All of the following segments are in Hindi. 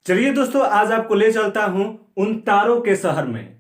चलिए दोस्तों, आज आपको ले चलता हूं उन तारों के शहर में।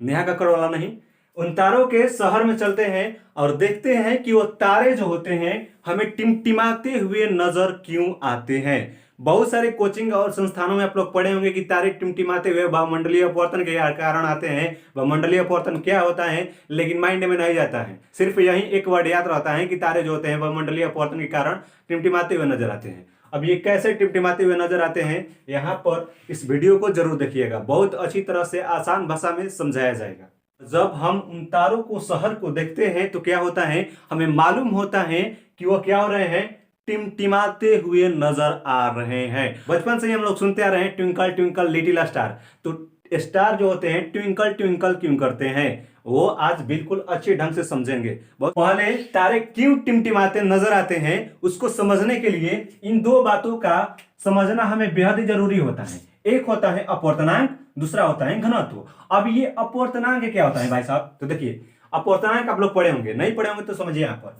नेहा कक्कड़ वाला नहीं, उन तारों के शहर में चलते हैं और देखते हैं कि वो तारे जो होते हैं हमें टिमटिमाते हुए नजर क्यों आते हैं। बहुत सारे कोचिंग और संस्थानों में आप लोग पढ़े होंगे कि तारे टिमटिमाते हुए वायुमंडलीय अपवर्तन के कारण आते हैं। वायुमंडलीय अपवर्तन क्या होता है लेकिन माइंड में नहीं जाता है, सिर्फ यही एक वर्ड याद रहता है कि तारे जो होते हैं वायुमंडलीय अपवर्तन के कारण टिमटिमाते हुए नजर आते हैं। अब ये कैसे टिमटिमाते हुए नजर आते हैं, यहाँ पर इस वीडियो को जरूर देखिएगा। बहुत अच्छी तरह से आसान भाषा में समझाया जाएगा। जब हम उन तारों को शहर को देखते हैं तो क्या होता है, हमें मालूम होता है कि वो क्या हो रहे हैं, टिमटिमाते हुए नजर आ रहे हैं। बचपन से ही हम लोग सुनते आ रहे हैं ट्विंकल ट्विंकल लिटिल स्टार। तो स्टार जो होते हैं ट्विंकल ट्विंकल क्यों करते हैं, वो आज बिल्कुल अच्छे ढंग से समझेंगे। बहुत पहले तारे क्यों टिमटिमाते नजर आते हैं उसको समझने के लिए इन दो बातों का समझना हमें बेहद ही जरूरी होता है। एक होता है अपवर्तनांक, दूसरा होता है घनत्व। अब ये अपवर्तनांक क्या होता है भाई साहब, तो देखिए अपवर्तनांक आप लोग पढ़े होंगे, नहीं पढ़े होंगे तो समझिए। यहां पर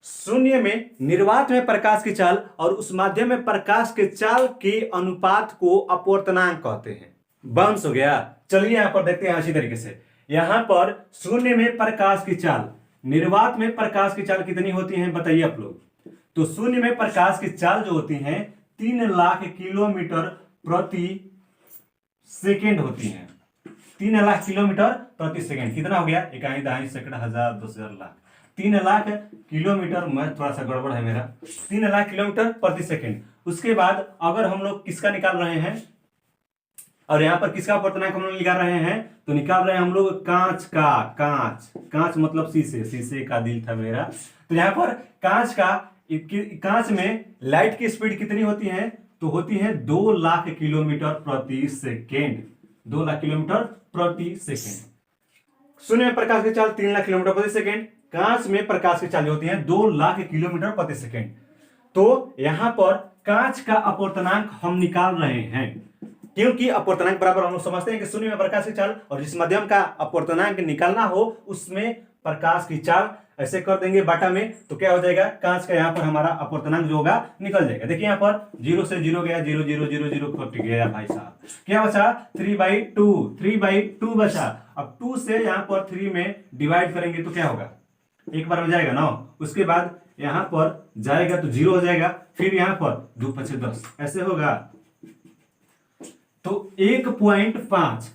शून्य में निर्वात में प्रकाश की चाल और उस माध्यम में प्रकाश के चाल के अनुपात को अपवर्तनांक कहते हैं। बाउंस हो गया। चलिए यहां पर देखते हैं अच्छी तरीके से। यहां पर शून्य में प्रकाश की चाल, निर्वात में प्रकाश की चाल कितनी होती है बताइए आप लोग। तो शून्य में प्रकाश की चाल जो होती है 3 लाख किलोमीटर प्रति सेकेंड होती है। 3 लाख किलोमीटर प्रति सेकेंड कितना हो गया, इकाई दहाई सैकड़ा हजार 10,000 लाख। 3 लाख किलोमीटर, मैं थोड़ा सा गड़बड़ है मेरा, 3 लाख किलोमीटर प्रति सेकेंड। उसके बाद अगर हम लोग किसका निकाल रहे हैं और यहाँ पर किसका अपवर्तनांक हम लोग निकाल रहे हैं, तो निकाल रहे हैं हम लोग कांच का। कांच मतलब शीशे, शीशे का दिल था मेरा। तो यहाँ पर कांच का, कांच में लाइट की स्पीड कितनी होती है, तो होती है 2 लाख किलोमीटर प्रति सेकेंड। 2 लाख किलोमीटर प्रति सेकेंड। शून्य में प्रकाश की चाल 3 लाख किलोमीटर प्रति सेकेंड, कांच में प्रकाश की चाल होती है 2 लाख किलोमीटर प्रति सेकेंड। तो यहां पर कांच का अपवर्तनांक हम निकाल रहे हैं, क्योंकि अपवर्तनांक बराबर हम लोग समझते हैं कि शून्य में प्रकाश की चाल और जिस माध्यम का अपवर्तनांक निकालना हो उसमें प्रकाश की चाल ऐसे कर देंगे बाटा में, तो क्या हो जाएगा, कांच का यहाँ पर हमारा अपवर्तनांक जो होगा निकल जाएगा। देखिए यहाँ पर 0 से 0 गया, 0 0 0 0 कट गया भाई साहब। क्या बचा, 3/2 बचा। अब 2 से यहाँ पर 3 में डिवाइड करेंगे तो क्या होगा, एक बार में जाएगा 9। उसके बाद यहाँ पर जाएगा तो 0 हो जाएगा, फिर यहाँ पर 2 5 10 ऐसे होगा। तो 1.5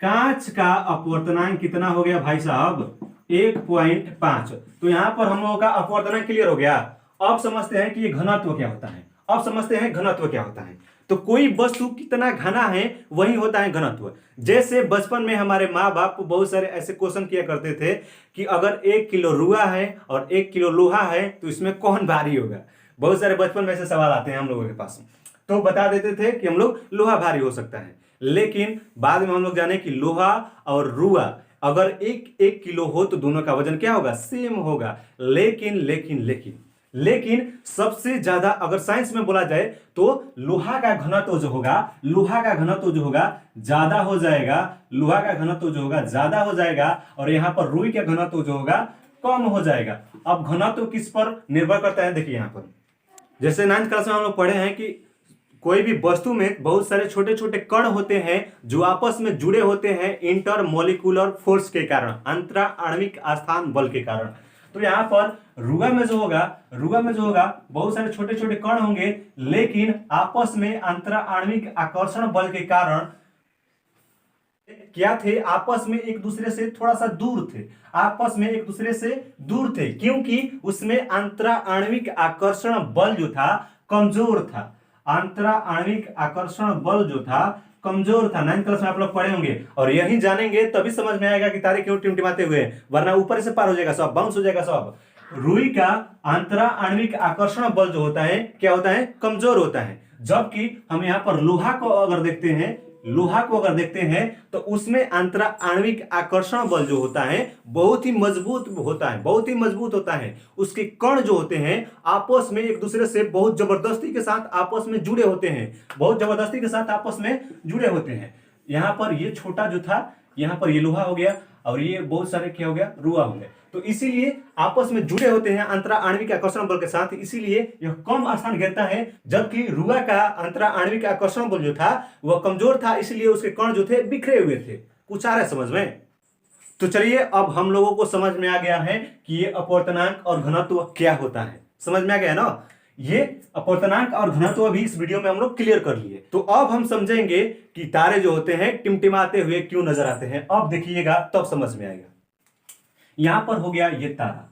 कांच का अपवर्तनांक कितना हो गया भाई साहब, 1.5। तो यहां पर हम लोगों का अपवर्तनांक क्लियर हो गया। अब समझते हैं कि ये घनत्व क्या होता है। अब समझते हैं घनत्व क्या होता है। तो कोई वस्तु कितना घना है वही होता है घनत्व। जैसे बचपन में हमारे माँ बाप बहुत सारे ऐसे क्वेश्चन किया करते थे कि अगर 1 किलो रुआ है और 1 किलो लोहा है तो इसमें कौन भारी होगा। बहुत सारे बचपन में ऐसे सवाल आते हैं हम लोगों के पास, तो बता देते थे कि हम लोग लोहा भारी हो सकता है। लेकिन बाद में हम लोग जाने कि लोहा और रुआ अगर 1 किलो हो तो दोनों का वजन क्या होगा, सेम होगा। लेकिन लेकिन लेकिन लेकिन सबसे ज्यादा अगर साइंस में बोला जाए तो लोहा का घनत्व जो होगा, लोहा का घनत्व जो होगा ज्यादा हो जाएगा। लोहा का घनत्व जो होगा ज्यादा हो जाएगा और यहाँ पर रुई का घनत्व जो होगा कम हो जाएगा। अब घनत्व किस पर निर्भर करता है, देखिए यहाँ पर जैसे 9th क्लास में हम लोग पढ़े हैं कि कोई भी वस्तु में बहुत सारे छोटे छोटे कण होते हैं जो आपस में जुड़े होते हैं इंटरमोलिकुलर फोर्स के कारण, अंतरा आणविक आस्थान बल के कारण। तो यहाँ पर रुआ में जो होगा बहुत सारे छोटे छोटे कण होंगे, लेकिन आपस में अंतरा आणविक आकर्षण बल के कारण क्या थे, आपस में एक दूसरे से थोड़ा सा दूर थे। आपस में एक दूसरे से दूर थे क्योंकि उसमें अंतरा आणविक आकर्षण बल जो था कमजोर था। अंतरा आणविक आकर्षण बल जो था कमजोर था। 9th क्लास में आप लोग पढ़े होंगे और यही जानेंगे तभी समझ में आएगा कि तारे क्यों टिमटिमाते हुए, वरना ऊपर से पार हो जाएगा सब, बाउंस हो जाएगा सब। रुई का अंतरा आणविक आकर्षण बल जो होता है क्या होता है, कमजोर होता है। जबकि हम यहाँ पर लोहा को अगर देखते हैं तो उसमें अंतरा आणविक आकर्षण बल जो होता है बहुत ही मजबूत होता है। उसके कण जो होते हैं आपस में एक दूसरे से बहुत जबरदस्ती के साथ आपस में जुड़े होते हैं। यहाँ पर ये छोटा जो था, यहाँ पर ये लोहा हो गया और ये बहुत सारे क्या हो गया, रुआ हो गया। तो इसीलिए आपस में जुड़े होते हैं अंतरा आणविक आकर्षण बल के साथ, इसीलिए यह कम स्थान घेरता है। जबकि रुआ का अंतरा आणविक आकर्षण बल जो था वह कमजोर था, इसलिए उसके कण जो थे बिखरे हुए थे। कुछ आ रहा है समझ में? तो चलिए अब हम लोगों को समझ में आ गया है कि ये अपवर्तनांक और घनत्व क्या होता है। समझ में आ गया ना? ये अपवर्तनांक और घनत्व भी इस वीडियो में हम लोग क्लियर कर लिए। तो अब हम समझेंगे कि तारे जो होते हैं टिमटिमाते हुए क्यों नजर आते हैं। अब देखिएगा तब समझ में आएगा। यहां पर हो गया ये तारा,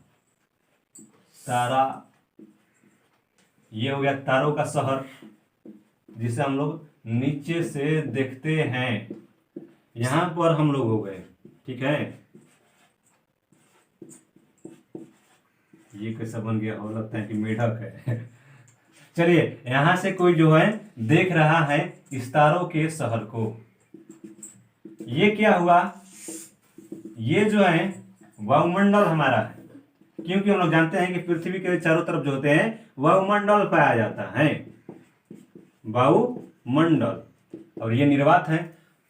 ये हो गया तारों का शहर जिसे हम लोग नीचे से देखते हैं। यहां पर हम लोग हो गए, ठीक है। ये कैसा बन गया हो, लगता है कि मेढक है। चलिए यहां से कोई जो है देख रहा है इस तारों के शहर को। ये क्या हुआ, ये जो है वायुमंडल हमारा है, क्योंकि हम लोग जानते हैं कि पृथ्वी के चारों तरफ जो होते हैं वायुमंडल पाया जाता है, वायुमंडल। और ये निर्वात है,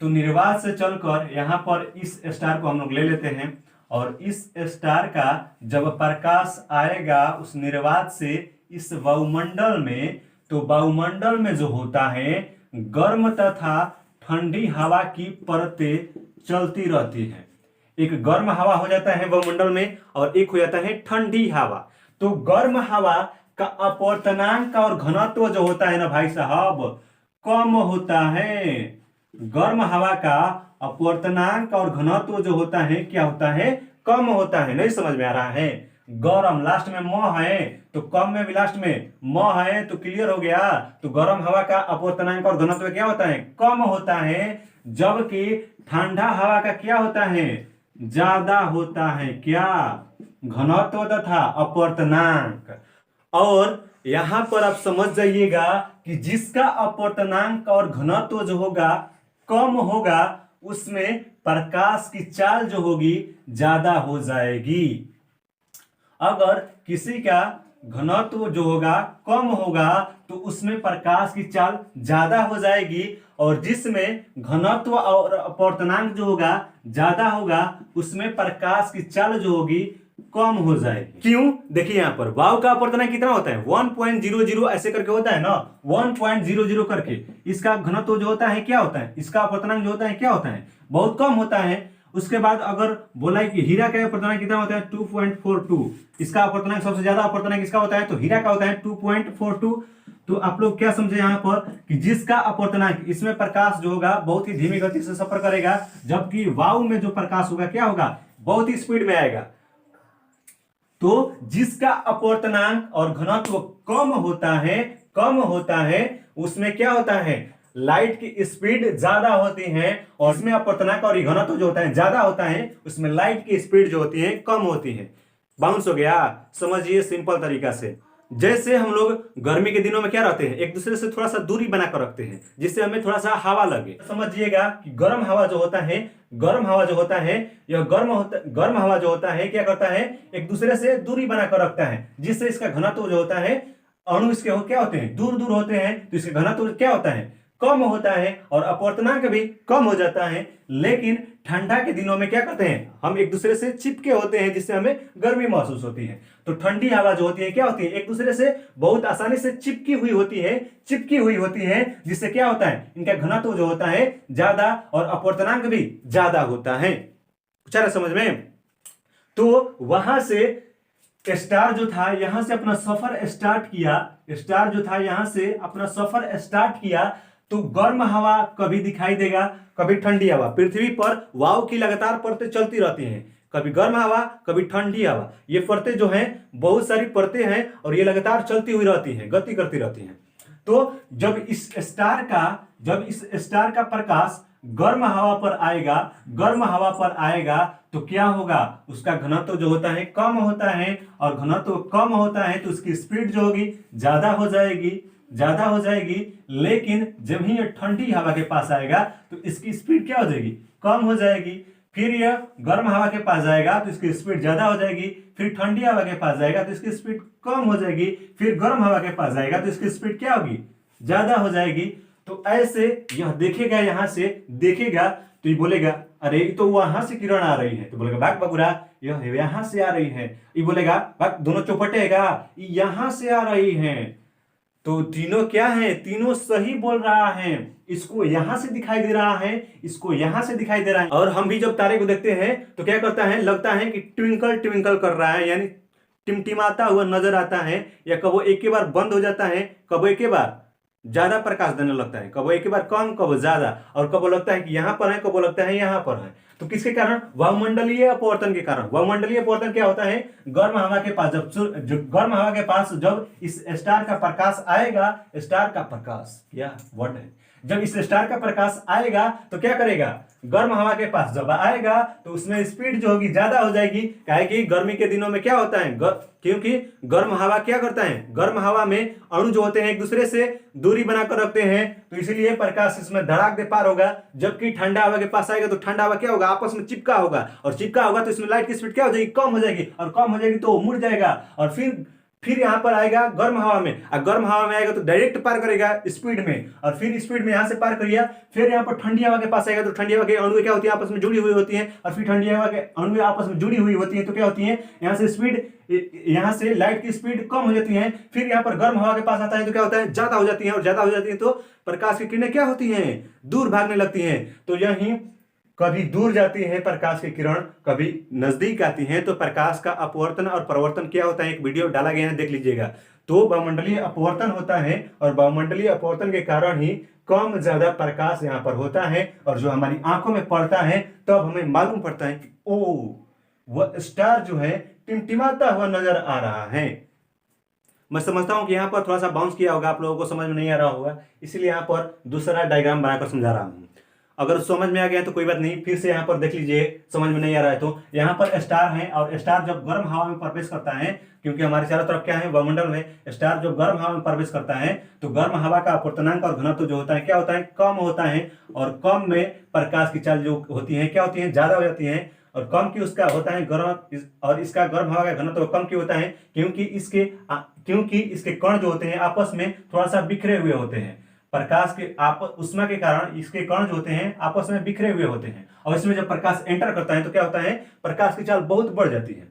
तो निर्वात से चलकर यहां पर इस स्टार को हम लोग ले लेते हैं, और इस स्टार का जब प्रकाश आएगा उस निर्वात से इस वायुमंडल में, तो वायुमंडल में जो होता है गर्म तथा ठंडी हवा की परतें चलती रहती हैं। एक गर्म हवा हो जाता है वायुमंडल में और एक हो जाता है ठंडी हवा। तो गर्म हवा का अपवर्तनांक और घनत्व जो होता है ना भाई साहब कम होता है। गर्म हवा का अपवर्तनांक और घनत्व जो होता है क्या होता है, कम होता है। नहीं समझ में आ रहा है? गरम लास्ट में म है तो कम में भी लास्ट में म है, तो क्लियर हो गया। तो गर्म हवा का अपवर्तनांक और घनत्व क्या होता है, कम होता है। जबकि ठंडा हवा का क्या होता है, ज्यादा होता है। क्या, घनत्व तथा अपवर्तनांक। और यहां पर आप समझ जाइएगा कि जिसका अपवर्तनांक और घनत्व जो होगा कम होगा उसमें प्रकाश की चाल जो होगी ज्यादा हो जाएगी। अगर किसी का घनत्व जो होगा कम होगा तो उसमें प्रकाश की चाल ज्यादा हो जाएगी, और जिसमें घनत्व और अपवर्तनांक जो होगा ज्यादा होगा उसमें प्रकाश की चाल जो होगी कम हो जाएगी। क्यों? देखिए यहां पर वायु का अपवर्तनांक कितना होता है 1.00 ऐसे करके होता है ना, 1.00 करके। इसका घनत्व जो होता है क्या होता है, इसका अपवर्तनांक जो होता है क्या होता है, बहुत कम होता है। उसके बाद अगर बोला कि हीरा का अपवर्तनांक कितना होता है 2.42, इसका अपवर्तनांक सबसे ज्यादा अपवर्तनांक इसका होता है, तो हीरा का होता है 2.42। तो आप लोग क्या समझे यहाँ पर कि जिसका अपवर्तनांक, इसमें प्रकाश जो होगा बहुत ही धीमी गति से सफर करेगा, जबकि वायु में जो प्रकाश होगा क्या होगा, बहुत ही स्पीड में आएगा। तो जिसका अपवर्तनांक और घनत्व कम होता है उसमें क्या होता है, लाइट की स्पीड ज्यादा होती है, और इसमें अपवर्तनांक और घनत्व जो होता है ज्यादा होता है उसमें लाइट की स्पीड जो होती है कम होती है। बाउंस हो गया? समझिए सिंपल तरीका से। जैसे हम लोग गर्मी के दिनों में क्या रहते हैं, एक दूसरे से थोड़ा सा दूरी बनाकर रखते हैं जिससे हमें थोड़ा सा हवा लगे। समझिएगा कि गर्म हवा जो होता है यह गर्म हवा जो होता है क्या करता है, एक दूसरे से दूरी बनाकर रखता है, जिससे इसका घनत्व जो होता है, अणु इसके क्या होते हैं, दूर दूर होते हैं, तो इसका घनत्व क्या होता है, कम होता है, और अपवर्तनांक भी कम हो जाता है। लेकिन ठंडा के दिनों में क्या करते हैं, हम एक दूसरे से चिपके होते हैं जिससे हमें गर्मी महसूस होती है। तो ठंडी हवा जो होती है क्या होती है, एक दूसरे से बहुत आसानी से चिपकी हुई होती है, जिससे क्या होता है, इनका घनत्व जो होता है ज्यादा और अपवर्तनांक भी ज्यादा होता है। कुछ आ रहा समझ में? तो वहां से स्टार जो था यहां से अपना सफर स्टार्ट किया, तो गर्म हवा कभी दिखाई देगा, कभी ठंडी हवा। पृथ्वी पर वायु की लगातार परतें चलती रहती हैं, कभी गर्म हवा कभी ठंडी हवा। ये परतें जो हैं बहुत सारी परतें हैं और ये लगातार चलती हुई रहती हैं, गति करती रहती हैं। तो जब इस स्टार का प्रकाश गर्म हवा पर आएगा तो क्या होगा, उसका घनत्व जो होता है कम होता है, और घनत्व कम होता है तो उसकी स्पीड जो होगी ज्यादा हो जाएगी। लेकिन जब ही ये ठंडी हवा के पास आएगा तो इसकी स्पीड क्या हो जाएगी, कम हो जाएगी। फिर यह गर्म हवा के पास जाएगा तो इसकी स्पीड ज्यादा हो जाएगी, फिर ठंडी हवा के पास जाएगा तो इसकी स्पीड कम हो जाएगी, फिर गर्म हवा के पास जाएगा तो इसकी स्पीड क्या होगी, ज्यादा हो जाएगी। तो ऐसे यह देखेगा, यहां से देखेगा तो ये बोलेगा अरे तो वहां से किरण आ रही है, तो बोलेगा भाग बबुरा यह यहां से आ रही है। ये बोलेगा दोनों चौपटे है, ये यहां से आ रही है। तो तीनों क्या है, तीनों सही बोल रहा है। इसको यहां से दिखाई दे रहा है, इसको यहां से दिखाई दे रहा है। और हम भी जब तारे को देखते हैं तो क्या करता है, लगता है कि ट्विंकल ट्विंकल कर रहा है, यानी टिमटिमाता हुआ नजर आता है। या कबो एक बार बंद हो जाता है, कबो एक बार ज्यादा प्रकाश देने लगता है, कबो एक बार कम कबो ज्यादा, और कबो लगता है कि यहां पर है, कबो लगता है यहां पर है। तो किसके कारण, वायुमंडलीय अपवर्तन के कारण। वायुमंडलीय अपवर्तन क्या होता है, गर्म हवा के पास गर्म हवा के पास जब इस स्टार का प्रकाश आएगा, स्टार का प्रकाश या वर्ड है, जब इस स्टार का प्रकाश आएगा तो क्या करेगा, गर्म हवा के पास जब आएगा तो उसमें स्पीड जो होगी ज्यादा हो जाएगी। काहे कि गर्मी के दिनों में क्या होता है, क्योंकि गर्म हवा क्या करता है, गर्म हवा में अणु जो होते हैं एक दूसरे से दूरी बनाकर रखते हैं, तो इसीलिए प्रकाश इसमें धड़ाक दे पार होगा। जबकि ठंडा हवा के पास आएगा तो ठंडा हवा क्या होगा, आपस में चिपका होगा, और चिपका होगा तो इसमें लाइट की स्पीड क्या हो जाएगी, कम हो जाएगी, और कम हो जाएगी तो मुड़ जाएगा, और फिर यहां पर आएगा गर्म हवा में, और गर्म हवा में आएगा तो डायरेक्ट पार करेगा स्पीड में, और फिर स्पीड में यहां से पार करिए। फिर यहां पर ठंडी हवा के पास आएगा तो ठंडी हवा के अणु क्या होती है, आपस में जुड़ी हुई होती है, और फिर ठंडी हवा के अणु आपस में जुड़ी हुई होती है तो क्या होती है, यहां से स्पीड, यहां से लाइट की स्पीड कम हो जाती है। फिर यहां पर गर्म हवा के पास आता है तो क्या होता है, ज्यादा हो जाती है, और ज्यादा हो जाती है तो प्रकाश की किरणें क्या होती हैं, दूर भागने लगती हैं। तो यही कभी दूर जाती है प्रकाश की किरण, कभी नजदीक आती है। तो प्रकाश का अपवर्तन और परावर्तन क्या होता है, एक वीडियो डाला गया है, देख लीजिएगा। तो वायुमंडलीय अपवर्तन होता है, और वायुमंडलीय अपवर्तन के कारण ही कम ज्यादा प्रकाश यहाँ पर होता है, और जो हमारी आंखों में पड़ता है तब हमें मालूम पड़ता है कि ओ वह स्टार जो है टिमटिमाता हुआ नजर आ रहा है। मैं समझता हूं कि यहाँ पर थोड़ा सा बाउंस किया होगा, आप लोगों को समझ में नहीं आ रहा होगा, इसलिए यहाँ पर दूसरा डायग्राम बनाकर समझा रहा हूं। अगर समझ में आ गया तो कोई बात नहीं, फिर से यहाँ पर देख लीजिए, समझ में नहीं आ रहा है तो यहाँ पर स्टार है, और स्टार जब गर्म हवा में प्रवेश करता है, क्योंकि हमारे चारों तरफ क्या है, वायुमंडल में, स्टार जब गर्म हवा में प्रवेश करता है तो गर्म हवा का अपवर्तनांक और घनत्व जो होता है क्या होता है, कम होता है, और कम में प्रकाश की चाल जो होती है क्या होती है, ज्यादा हो जाती है, और कम की उसका होता है गर्म, और इसका गर्म हवा का घनत्व कम क्यों होता है, क्योंकि इसके कण जो होते हैं आपस में थोड़ा सा बिखरे हुए होते हैं। प्रकाश के उष्मा के कारण इसके कण जो होते हैं आपस में बिखरे हुए होते हैं, और इसमें जब प्रकाश एंटर करता है तो क्या होता है, प्रकाश की चाल बहुत बढ़ जाती है।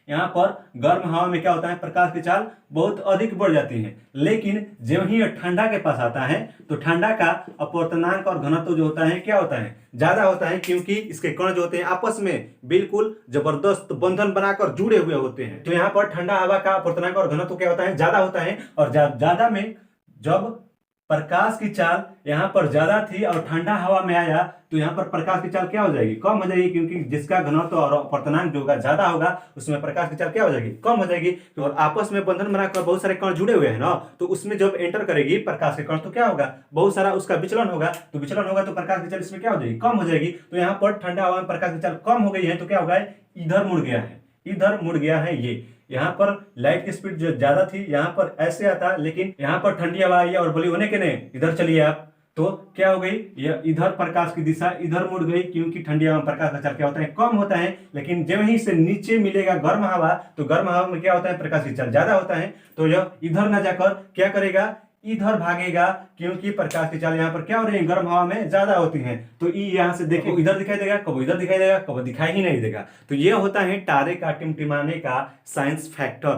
यहाँ पर गर्म हवा में क्या होता है, प्रकाश की चाल बहुत अधिक बढ़ जाती है। लेकिन जब ही ठंडा के पास आता है तो ठंडा का अपवर्तनांक और घनत्व जो होता है क्या होता है, ज्यादा होता है, क्योंकि इसके कण जो होते हैं आपस में बिल्कुल जबरदस्त बंधन बनाकर जुड़े हुए होते हैं। तो यहाँ पर ठंडा हवा का अपवर्तनांक और घनत्व क्या होता है, ज्यादा होता है, और ज्यादा में जब प्रकाश की चाल यहाँ पर ज्यादा थी और ठंडा हवा में आया तो यहाँ पर प्रकाश की चाल क्या हो जाएगी, कम हो जाएगी, क्योंकि जिसका घनत्व और अपवर्तनांक जो होगा ज्यादा होगा उसमें प्रकाश की चाल क्या हो जाएगी, कम हो जाएगी। और आपस में बंधन बनाकर बहुत सारे कण जुड़े हुए हैं ना, तो उसमें जब एंटर करेगी प्रकाश के कण तो क्या होगा, बहुत सारा उसका विचलन होगा, तो विचलन होगा तो प्रकाश की चाल इसमें क्या हो जाएगी, कम हो जाएगी। तो यहाँ पर ठंडा हवा में प्रकाश की चाल कम हो गई है तो क्या होगा, इधर मुड़ गया है, इधर मुड़ गया है। ये यहाँ पर लाइट की स्पीड जो ज्यादा थी यहाँ पर ऐसे आता, लेकिन यहाँ पर ठंडी हवा आई और बोली होने के नहीं, इधर चलिए आप, तो क्या हो गई, यह इधर प्रकाश की दिशा इधर मुड़ गई, क्योंकि ठंडी हवा में प्रकाश का चाल क्या होता है, कम होता है। लेकिन जब ही से नीचे मिलेगा गर्म हवा तो गर्म हवा में क्या होता है, प्रकाश की चाल ज्यादा होता है, तो यह इधर न जाकर क्या करेगा, इधर भागेगा, क्योंकि प्रकाश की चाल यहाँ पर क्या हो रही है, गर्म हवा में ज्यादा होती है। तो ई यहाँ से देखो इधर दिखाई देगा, कब इधर दिखाई देगा, कब दिखाई ही नहीं देगा। तो ये होता है तारे का टिमटिमाने का साइंस फैक्टर।